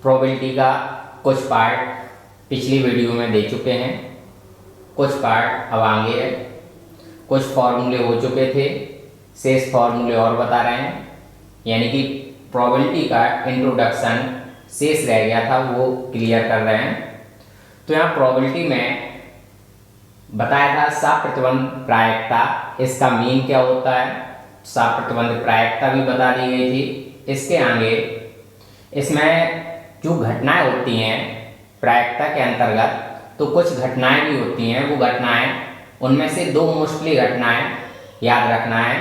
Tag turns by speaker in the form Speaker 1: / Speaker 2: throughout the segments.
Speaker 1: Probability का कुछ part पिछली वीडियो में दे चुके हैं, कुछ पार्ट अब आगे है, कुछ फॉर्मूले हो चुके थे, शेष फॉर्मूले और बता रहे हैं। यानी कि प्रोबेबिलिटी का इंट्रोडक्शन शेष रह गया था, वो क्लियर कर रहे हैं। तो यहाँ प्रोबेबिलिटी में बताया था साप्रतिबंध प्रायिकता, इसका मीन क्या होता है, साप्रतिबंध प्रायिकता भी बता दी गई थी। इसके आगे इसमें जो घटनाएं होती हैं प्रायिकता के अंतर्गत, तो कुछ घटनाएं भी होती हैं, वो घटनाएं उनमें से दो मोस्टली घटनाएं याद रखना है।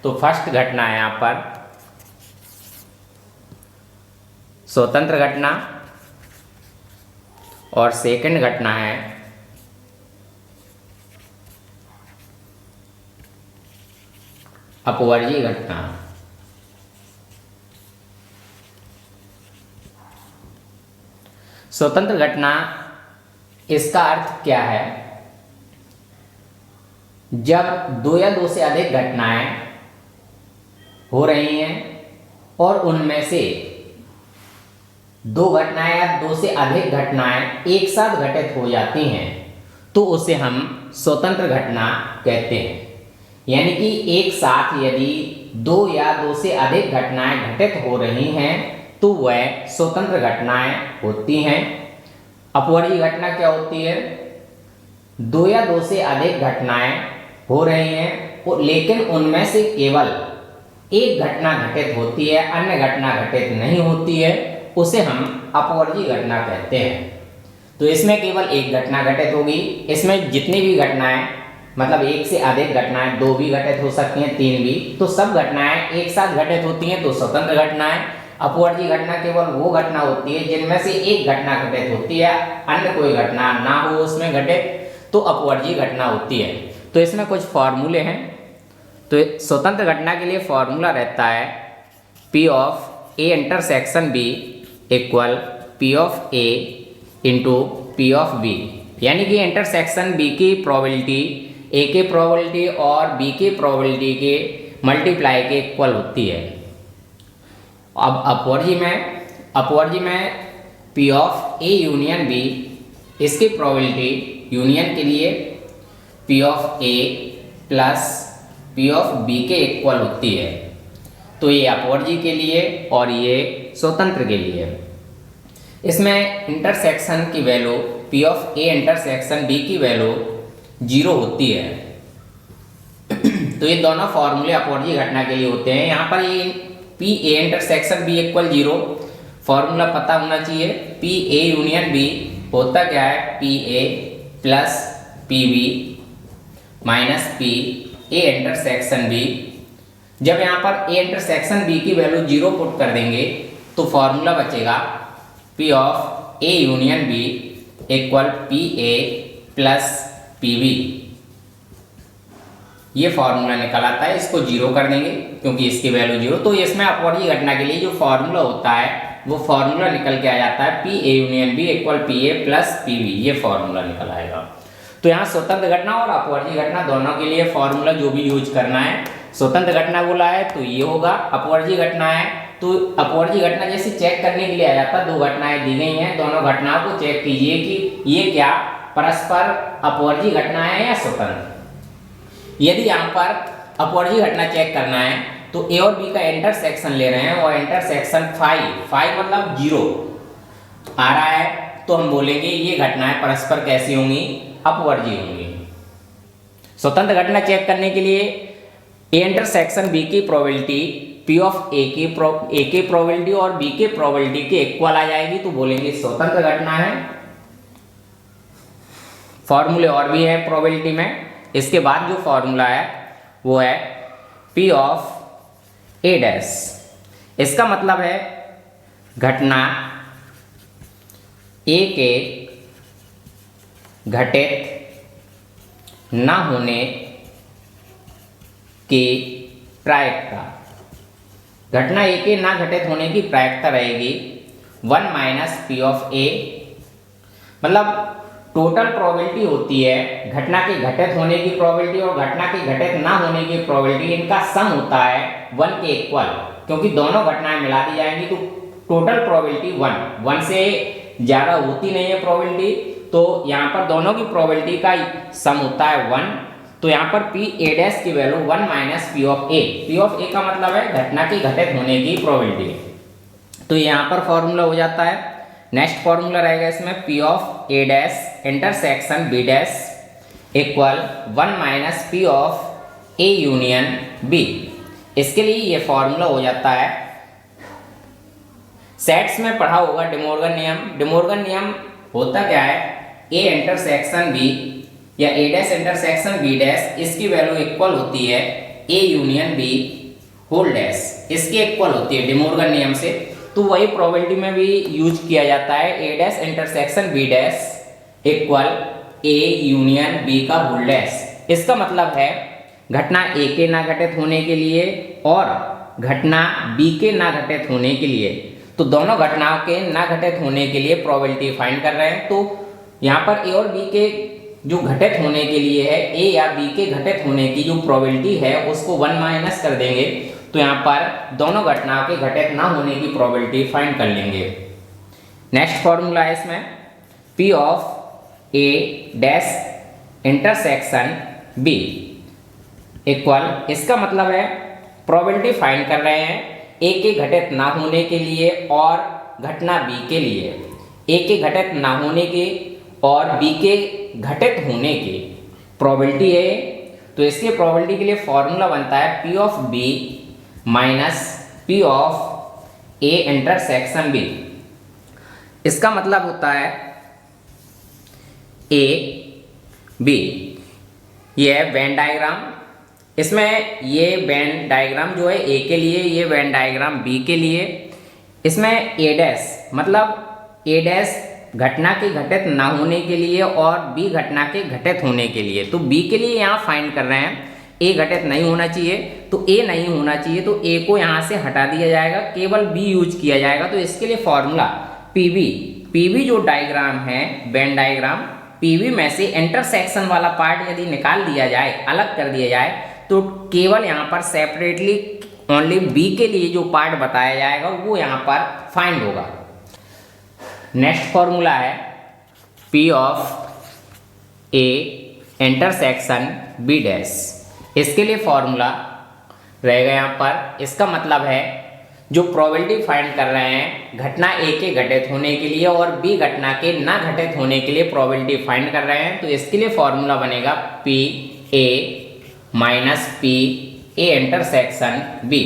Speaker 1: तो फर्स्ट घटना है यहाँ पर स्वतंत्र घटना और सेकंड घटना है अपवर्जीय घटना। स्वतंत्र घटना, इसका अर्थ क्या है, जब दो या दो से अधिक घटनाएं हो रही हैं और उनमें से दो घटनाएं या दो से अधिक घटनाएं एक साथ घटित हो जाती हैं, तो उसे हम स्वतंत्र घटना कहते हैं। यानी कि एक साथ यदि दो या दो से अधिक घटनाएं घटित हो रही हैं तो वह स्वतंत्र घटनाएं होती हैं। अपवर्जीय घटना क्या होती है, दो या दो से अधिक घटनाएं हो रही हैं लेकिन उनमें से केवल एक घटना घटित होती है, अन्य घटना घटित नहीं होती है, उसे हम अपवर्जीय घटना कहते हैं। तो इसमें केवल एक घटना घटित होगी, इसमें जितनी भी घटनाएं, मतलब एक से अधिक घटनाएं, दो भी घटित हो सकती हैं, तीन भी, तो सब घटनाएं एक साथ घटित होती हैं तो स्वतंत्र घटनाएं। अपवर्जीय घटना केवल वो घटना होती है जिनमें से एक घटना घटित होती है, अन्य कोई घटना ना हो उसमें घटित, तो अपवर्जीय घटना होती है। तो इसमें कुछ फॉर्मूले हैं। तो स्वतंत्र घटना के लिए फॉर्मूला रहता है P of A intersection B equal P of A into P of B। यानी कि इंटरसेक्शन B की प्रोबेबिलिटी A के प्रोबेबिलिटी और B के प्रोबेबिलिटी के मल्टीप्लाई के इक्वल होती है। अब अपवर्जीय में P of A union B, इसकी प्रोबेबिलिटी यूनियन के लिए P of A plus P of B के इक्वल होती है। तो ये अपवर्जीय के लिए और ये स्वतंत्र के लिए। इसमें इंटरसेक्शन की value P of A intersection B की वैल्यू 0 होती है। तो ये दोनों फॉर्मूले अपवर्जीय घटना के लिए होते हैं। यहाँ पर ये P A intersection B equal 0 formula पता होना चाहिए। P A यूनियन B होता क्या है, P A plus P B minus P A intersection B। जब यहाँ पर A इंटरसेक्शन B की वैल्यू 0 पुट कर देंगे तो फॉर्मूला बचेगा P of A union B equal P A plus P B। ये फॉर्मूला निकल आता है, इसको 0 कर देंगे क्योंकि इसकी वैल्यू 0। तो इसमें अपवर्जीय घटना के लिए जो फॉर्मूला होता है वो फॉर्मूला निकल के आ जाता है P A union B equal P A plus P B। ये फॉर्मूला निकल आएगा। तो यहाँ स्वतंत्र घटना और अपवर्जीय घटना दोनों के लिए फॉर्मूला जो भी यूज करना है, स्वतंत्र घटना बोला है तो ये होगा, अपवर्जीय घटना है तो अपवर्जीय घटना जैसे चेक करने के लिए आ जाता है, दो घटनाएं दी गई हैं, दोनों घटनाओं को चेक कीजिए कि ये क्या परस्पर अपवर्जीय घटना है या स्वतंत्र। यदि यहाँ पर अपवर्जीय घटना चेक करना है तो A और B का इंटरसेक्शन ले रहे हैं और इंटरसेक्शन 5 मतलब 0 आ रहा है, तो हम बोलेंगे ये घटनाएं परस्पर कैसी होंगी, अपवर्जीय होंगी। स्वतंत्र घटना चेक करने के लिए A इंटरसेक्शन B की प्रोबेबिलिटी P ऑफ A की प्रोबेबिलिटी और B के प्रोबेबिलिटी के इक्वल आ जाएगी तो बोलेंगे स्वतंत्र घटना है। फॉर्मूले और भी है प्रोबेबिलिटी में। इसके बाद जो फॉर्मूला है वो है P ऑफ A डैश। इसका मतलब है घटना A के घटित न होने की प्रायिकता, घटना A के ना घटित होने की प्रायिकता रहेगी 1 माइनस P ऑफ A। मतलब टोटल प्रोबेबिलिटी होती है घटना के घटित होने की प्रोबेबिलिटी और घटना के घटित ना होने की प्रोबेबिलिटी, इनका सम होता है 1 के इक्वल, क्योंकि दोनों घटनाएं मिला दी जाएंगी तो टोटल प्रोबेबिलिटी 1 से ज़्यादा होती नहीं है प्रोबेबिलिटी, तो यहाँ पर दोनों की प्रोबेबिलिटी का सम होता है 1। तो यहाँ पर पी ए डैश की value 1 minus P of A, P of A का मतलब है घटना की घटित होने की प्रोबेबिलिटी। तो यहाँ पर फॉर्मूला हो जाता है। नेक्स्ट फॉर्मूला रहेगा इसमें P of A dash intersection B dash equal 1 minus P of A union B. इसके लिए ये फॉर्मूला हो जाता है, सेट्स में पढ़ा होगा डिमोर्गन नियम। डिमोर्गन नियम होता क्या है, ए इंटरसेक्शन बी या A dash intersection B dash, इसकी वैल्यू इक्वल होती है A union B whole dash, इसके इक्वल होती है डिमोर्गन नियम से। तो वही प्रोबेबिलिटी में भी यूज किया जाता है, A dash intersection B dash equal A union B का होल डैश। इसका मतलब है घटना ए के ना घटित होने के लिए और घटना बी के ना घटित होने के लिए, तो दोनों घटनाओं के ना घटित होने के लिए प्रोबेबिलिटी फाइंड कर रहे हैं। तो यहाँ पर ए और बी के जो घटित होने के लिए है, ए या बी के घटित होने की जो प्रोबेबिलिटी है उसको 1 माइनस कर देंगे, तो यहाँ पर दोनों घटनाओं के घटित ना होने की प्रोबेबिलिटी फाइंड कर लेंगे। नेक्स्ट फॉर्मूला है इसमें P of A dash intersection B equal, इसका मतलब है प्रोबेबिलिटी फाइंड कर रहे हैं ए के घटित ना होने के लिए और घटना बी के लिए, ए के घटित ना होने के और बी के घटित होने की प्रोबेबिलिटी है। तो इसके प्रोबेबिलिटी के लिए फॉर्मूला बनता है P of B minus P of A intersection B. इसका मतलब होता है ए बी, ये है वेन डायग्राम। इसमें ये वेन डायग्राम जो है ए के लिए, ये वेन डायग्राम बी के लिए। इसमें ए डैश मतलब ए डैश घटना के घटित ना होने के लिए और बी घटना के घटित होने के लिए। तो बी के लिए यहाँ फाइंड कर रहे हैं, ए घटित नहीं होना चाहिए, तो ए नहीं होना चाहिए, तो ए को यहाँ से हटा दिया जाएगा, केवल बी यूज किया जाएगा। तो इसके लिए फॉर्मूला पीबी, पीबी जो डायग्राम है वेन डायग्राम, पीबी में से इंटरसेक्शन वाला पार्ट यदि निकाल दिया जाए, अलग कर दिया जाए, तो केवल यहाँ पर सेपरेटली ओनली बी के लिए जो पार्ट बताया जाएगा वो यहाँ पर फाइंड होगा। नेक्स्ट फॉर्मूला है P of A intersection B dash. इसके लिए फॉर्मूला रहेगा यहाँ पर, इसका मतलब है जो प्रोबेबिलिटी फाइंड कर रहे हैं घटना ए के घटित होने के लिए और बी घटना के ना घटित होने के लिए प्रोबेबिलिटी फाइंड कर रहे हैं। तो इसके लिए फॉर्मूला बनेगा P A minus P A intersection B.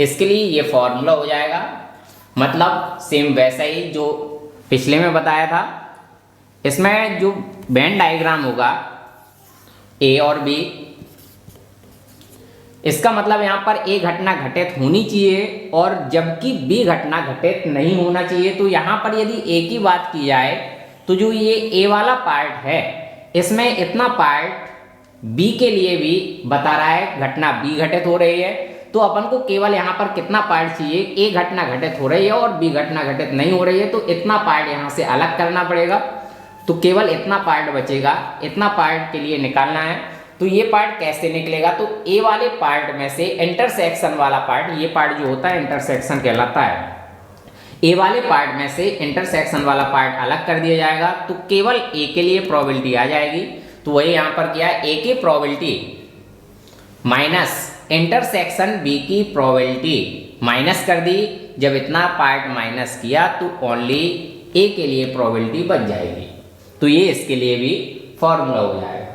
Speaker 1: इसके लिए ये फॉर्मूला हो जाएगा, मतलब सेम वैसा ही जो पिछले में बताया था। इसमें जो वेन डायग्राम होगा ए और बी, इसका मतलब यहाँ पर ए घटना घटित होनी चाहिए और जबकि बी घटना घटित नहीं होना चाहिए। तो यहाँ पर यदि ए की बात की जाए तो जो ये ए वाला पार्ट है, इसमें इतना पार्ट बी के लिए भी बता रहा है घटना बी घटित हो रही है। तो अपन को केवल यहाँ पर कितना पार्ट चाहिए, ए घटना घटित हो रही है और बी घटना घटित नहीं हो रही है, तो इतना पार्ट यहाँ से अलग करना पड़ेगा। तो केवल इतना पार्ट बचेगा, इतना पार्ट के लिए निकालना है। तो ये पार्ट कैसे निकलेगा, तो ए वाले पार्ट में से इंटरसेक्शन वाला पार्ट, ये पार्ट जो होता है इंटरसेक्शन कहलाता है, ए वाले पार्ट में से इंटरसेक्शन वाला पार्ट अलग कर दिया जाएगा, तो केवल ए के लिए प्रोबेबिलिटी आ जाएगी। तो वही यहाँ पर किया, ए की प्रोबेबिलिटी माइनस इंटरसेक्शन बी की प्रोबेबिलिटी माइनस कर दी। जब इतना पार्ट माइनस किया तो ओनली ए के लिए प्रोबेबिलिटी बच जाएगी। तो ये इसके लिए भी फॉर्मूला हो जाएगा।